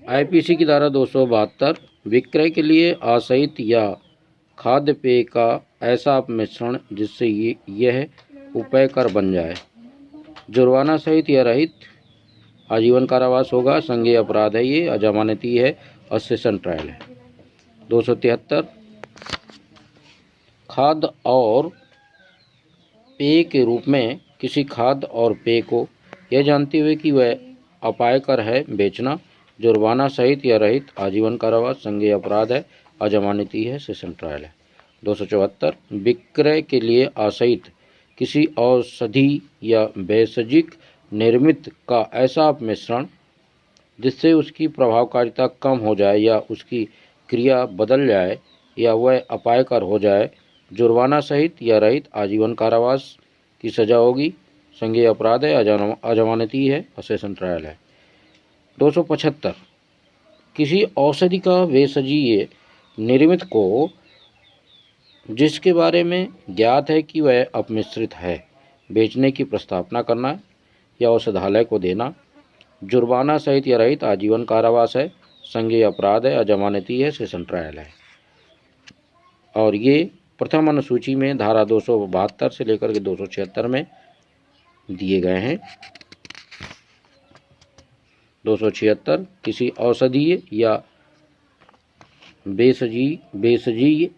IPC की धारा 272 विक्रय के लिए आशयित या खाद्य पेय का ऐसा मिश्रण जिससे यह उपेय कर बन जाए, जुर्माना सहित या रहित आजीवन कारावास होगा। संज्ञेय अपराध है, ये अजमानती है और सेशन ट्रायल है। 273 खाद्य और पेय के रूप में किसी खाद्य और पेय को यह जानते हुए कि वह अपायकर है बेचना, जुर्माना सहित या रहित आजीवन कारावास। संज्ञेय अपराध है, अजमानती है, सेशन ट्रायल है। 274 विक्रय के लिए आशयित किसी औषधि या भेषजिक निर्मित का ऐसा मिश्रण जिससे उसकी प्रभावकारिता कम हो जाए या उसकी क्रिया बदल जाए या वह अपायकर हो जाए, जुर्माना सहित या रहित आजीवन कारावास की सजा होगी। संज्ञेय अपराध है, अजमानती है, सेशन ट्रायल है। 275 किसी औषधि का भेषजीय निर्मित को जिसके बारे में ज्ञात है कि वह अपमिश्रित है, बेचने की प्रस्तावना करना या औषधालय को देना, जुर्माना सहित या रहित आजीवन कारावास है। संज्ञेय अपराध है, अजमानती है, सेशन ट्रायल है। और ये प्रथम अनुसूची में धारा 272 से लेकर के 276 में दिए गए हैं। 276 किसी औषधीय या भेषजीय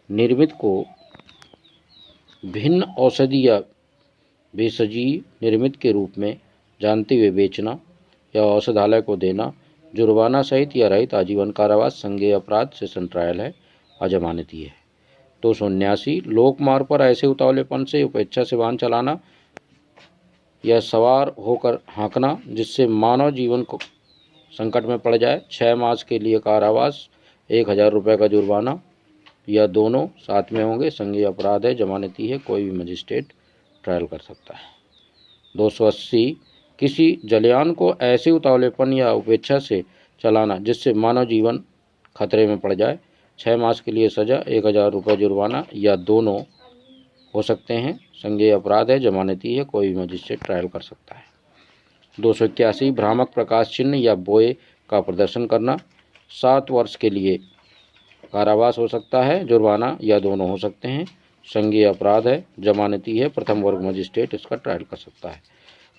निर्मित को भिन्न औषधि या भेषजीय निर्मित के रूप में जानते हुए बेचना या औषधालय को देना, जुर्माना सहित या रहित आजीवन कारावास। संज्ञेय अपराध, सेशन ट्रायल है, अजमानती है। 279 लोक मार्ग पर ऐसे उतावलेपन से उपेक्षा से वाहन चलाना या सवार होकर हाँकना जिससे मानव जीवन को संकट में पड़ जाए, 6 मास के लिए कारावास, 1000 रुपये का जुर्माना या दोनों साथ में होंगे। संज्ञेय अपराध है, जमानती है, कोई भी मजिस्ट्रेट ट्रायल कर सकता है। 280 किसी जलयान को ऐसे उतावलेपन या उपेक्षा से चलाना जिससे मानव जीवन खतरे में पड़ जाए, 6 मास के लिए सजा, 1000 रुपये जुर्माना या दोनों हो सकते हैं। संज्ञेय अपराध है, जमानती है, कोई भी मजिस्ट्रेट ट्रायल कर सकता है। 281 भ्रामक प्रकाश चिन्ह या बोए का प्रदर्शन करना, 7 वर्ष के लिए कारावास हो सकता है, जुर्माना या दोनों हो सकते हैं। संज्ञेय अपराध है, जमानती है, प्रथम वर्ग मजिस्ट्रेट इसका ट्रायल कर सकता है।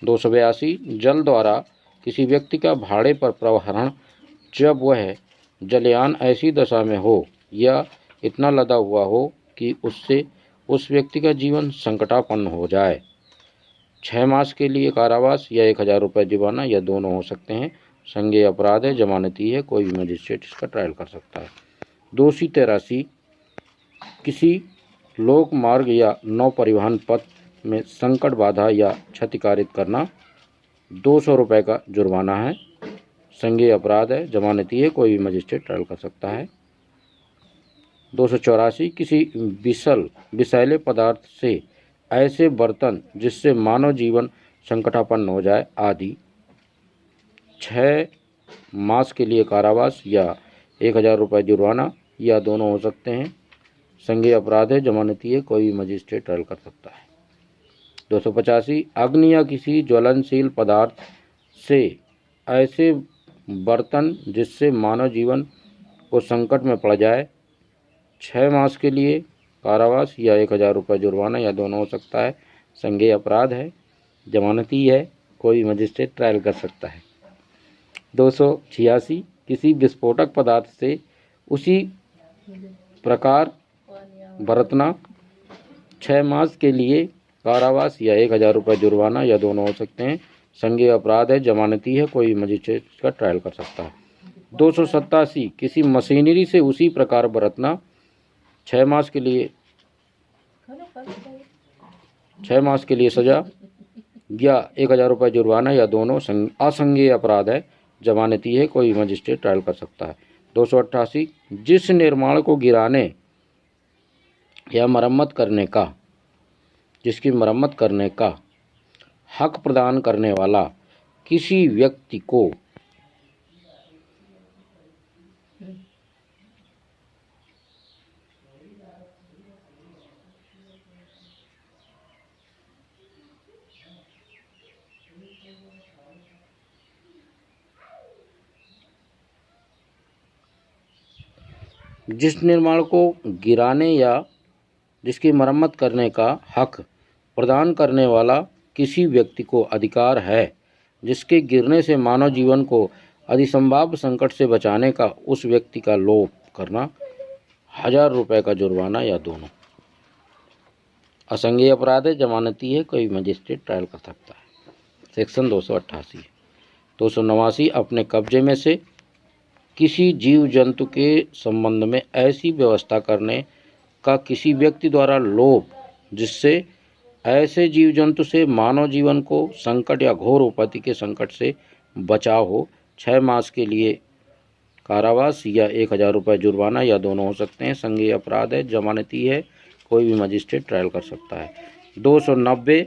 282 जल द्वारा किसी व्यक्ति का भाड़े पर प्रहरण जब वह जलयान ऐसी दशा में हो या इतना लदा हुआ हो कि उससे उस व्यक्ति का जीवन संकटापन्न हो जाए, 6 मास के लिए कारावास या 1000 रुपये जुर्माना या दोनों हो सकते हैं। संज्ञेय अपराध है, जमानती है, कोई भी मजिस्ट्रेट इसका ट्रायल कर सकता है। 283 किसी लोक मार्ग या नौ परिवहन पथ में संकट बाधा या क्षति कारित करना, 200 रुपये का जुर्माना है। संज्ञेय अपराध है, जमानती है, कोई भी मजिस्ट्रेट ट्रायल कर सकता है। 284 किसी विषैले पदार्थ से ऐसे बर्तन जिससे मानव जीवन संकटापन्न हो जाए आदि, 6 मास के लिए कारावास या 1000 रुपये जुर्माना या दोनों हो सकते हैं। संज्ञेय अपराध है, जमानती है, कोई भी मजिस्ट्रेट ट्रायल कर सकता है। 285 अग्नि या किसी ज्वलनशील पदार्थ से ऐसे बर्तन जिससे मानव जीवन को संकट में पड़ जाए, 6 मास के लिए कारावास या 1000 रुपये जुर्माना या दोनों हो सकता है। संज्ञेय अपराध है, जमानती है, कोई मजिस्ट्रेट ट्रायल कर सकता है। 286 किसी विस्फोटक पदार्थ से उसी प्रकार बरतना, 6 मास के लिए कारावास या 1000 रुपये जुर्माना या दोनों हो सकते हैं। संज्ञेय अपराध है, जमानती है, कोई मजिस्ट्रेट का ट्रायल कर सकता है। 287 किसी मशीनरी से उसी प्रकार बरतना, 6 मास के लिए सजा या 1000 रुपये जुर्माना या दोनों असंज्ञेय अपराध है, जमानती है, कोई मजिस्ट्रेट ट्रायल कर सकता है। 288 जिस निर्माण को गिराने या जिसकी मरम्मत करने का हक प्रदान करने वाला किसी व्यक्ति को जिस निर्माण को गिराने या जिसकी मरम्मत करने का हक प्रदान करने वाला किसी व्यक्ति को अधिकार है, जिसके गिरने से मानव जीवन को अधिसंभाव्य संकट से बचाने का उस व्यक्ति का लोभ करना, 1000 रुपये का जुर्माना या दोनों। असंज्ञेय अपराध है, जमानती है, कोई मजिस्ट्रेट ट्रायल कर सकता है। सेक्शन 288। 289 अपने कब्जे में से किसी जीव जंतु के संबंध में ऐसी व्यवस्था करने का किसी व्यक्ति द्वारा लोभ जिससे ऐसे जीव जंतु से मानव जीवन को संकट या घोर उपत्ति के संकट से बचाव हो, 6 मास के लिए कारावास या 1000 रुपये जुर्माना या दोनों हो सकते हैं। संज्ञेय अपराध है, जमानती है, कोई भी मजिस्ट्रेट ट्रायल कर सकता है। 290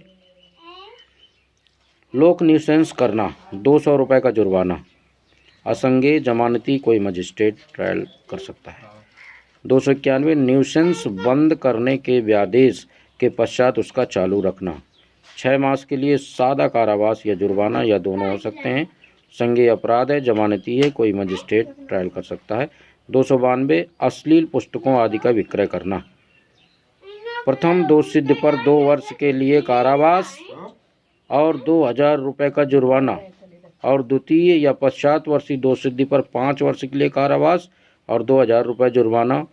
लोक न्यूसेंस करना, 200 रुपये का जुर्माना। असंज्ञेय, जमानती, कोई मजिस्ट्रेट ट्रायल कर सकता है। 291 न्यूसेंस बंद करने के व्यादेश के पश्चात उसका चालू रखना, 6 मास के लिए सादा कारावास या जुर्माना या दोनों हो सकते हैं। संज्ञेय अपराध है, जमानती है, कोई मजिस्ट्रेट ट्रायल कर सकता है। 292 अश्लील पुस्तकों आदि का विक्रय करना, प्रथम दोष सिद्ध पर 2 वर्ष के लिए कारावास और 2000 रुपये का जुर्माना, और द्वितीय या पश्चात वर्षीय दोष सिद्धि पर 5 वर्ष के लिए कारावास और 2000 रुपये जुर्माना।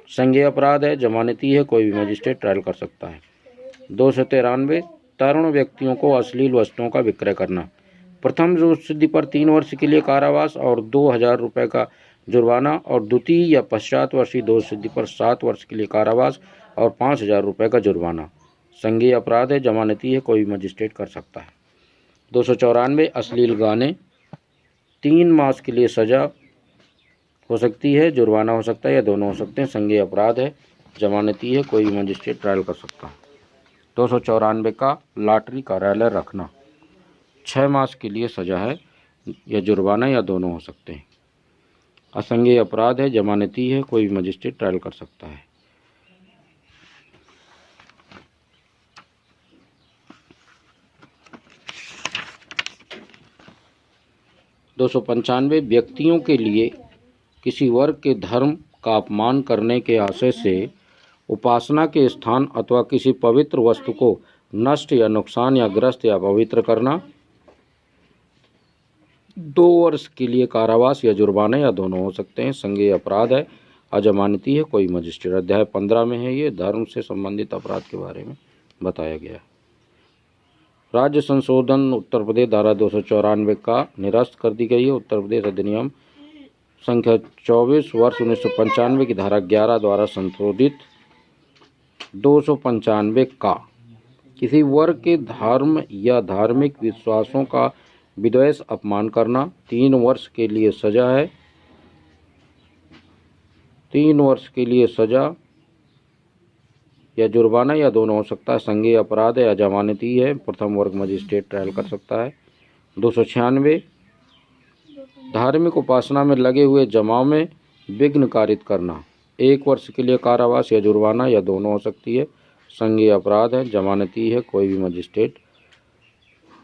संज्ञेय अपराध है, जमानती है, कोई भी मजिस्ट्रेट ट्रायल कर सकता है। 293 तरुण व्यक्तियों को अश्लील वस्तुओं का विक्रय करना, प्रथम दोष सिद्धि पर 3 वर्ष के लिए कारावास और 2000 रुपये का जुर्माना, और द्वितीय या पश्चात वर्षीय दोष सिद्धि पर 7 वर्ष के लिए कारावास और 5000 रुपये का जुर्माना। संज्ञेय अपराध है, जमानती है, कोई भी मजिस्ट्रेट कर सकता है। 294 अश्लील गाने, 3 मास के लिए सजा हो सकती है, जुर्माना हो सकता है या दोनों हो सकते हैं। संज्ञेय अपराध है, जमानती है, कोई भी मजिस्ट्रेट ट्रायल कर सकता है। 294 का लॉटरी कार्यालय रखना, 6 मास के लिए सजा है या जुर्माना या दोनों हो सकते हैं। असंज्ञेय अपराध है, जमानती है, कोई भी मजिस्ट्रेट ट्रायल कर सकता है। 295 व्यक्तियों के लिए किसी वर्ग के धर्म का अपमान करने के आशय से उपासना के स्थान अथवा किसी पवित्र वस्तु को नष्ट या नुकसान या ग्रस्त या पवित्र करना, 2 वर्ष के लिए कारावास या जुर्माना या दोनों हो सकते हैं। संज्ञेय अपराध है, अजमानती है, कोई मजिस्ट्रेट। अध्याय 15 में है, ये धर्म से संबंधित अपराध के बारे में बताया गया है। राज्य संशोधन उत्तर प्रदेश धारा 294 का निरस्त कर दी गई है। उत्तर प्रदेश अधिनियम संख्या 24 वर्ष 1995 की धारा 11 द्वारा संशोधित। 295 का किसी वर्ग के धर्म या धार्मिक विश्वासों का विद्वेष अपमान करना, 3 वर्ष के लिए सजा है, 3 वर्ष के लिए सजा या जुर्माना या दोनों हो सकता है। संज्ञेय अपराध है, अजमानती है, प्रथम वर्ग मजिस्ट्रेट ट्रायल कर सकता है। 296 धार्मिक उपासना में लगे हुए जमाव में विघ्न कारित करना, 1 वर्ष के लिए कारावास या जुर्माना या दोनों हो सकती है। संज्ञेय अपराध है, जमानती है, कोई भी मजिस्ट्रेट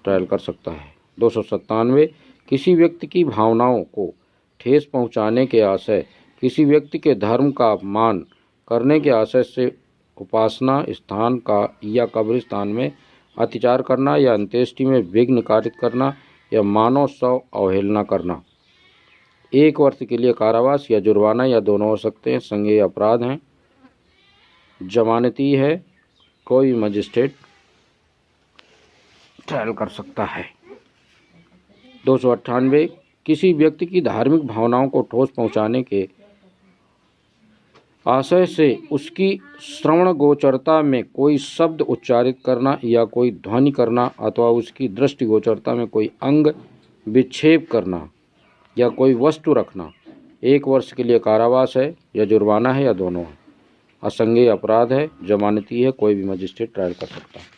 ट्रायल कर सकता है। 297 किसी व्यक्ति की भावनाओं को ठेस पहुंचाने के आशय, किसी व्यक्ति के धर्म का अपमान करने के आशय से उपासना स्थान का या कब्रिस्तान में अत्याचार करना या अंत्येष्टि में विघ्न कारित करना या मानव शव अवहेलना करना, 1 वर्ष के लिए कारावास या जुर्माना या दोनों हो सकते हैं। संज्ञेय अपराध हैं, जमानती है, कोई मजिस्ट्रेट ट्रायल कर सकता है। 298 किसी व्यक्ति की धार्मिक भावनाओं को ठोस पहुंचाने के आशय से उसकी श्रवण गोचरता में कोई शब्द उच्चारित करना या कोई ध्वनि करना अथवा उसकी दृष्टि गोचरता में कोई अंग विक्षेप करना या कोई वस्तु रखना, 1 वर्ष के लिए कारावास है या जुर्माना है या दोनों है। असंज्ञेय अपराध है, जमानती है, कोई भी मजिस्ट्रेट ट्रायल कर सकता है।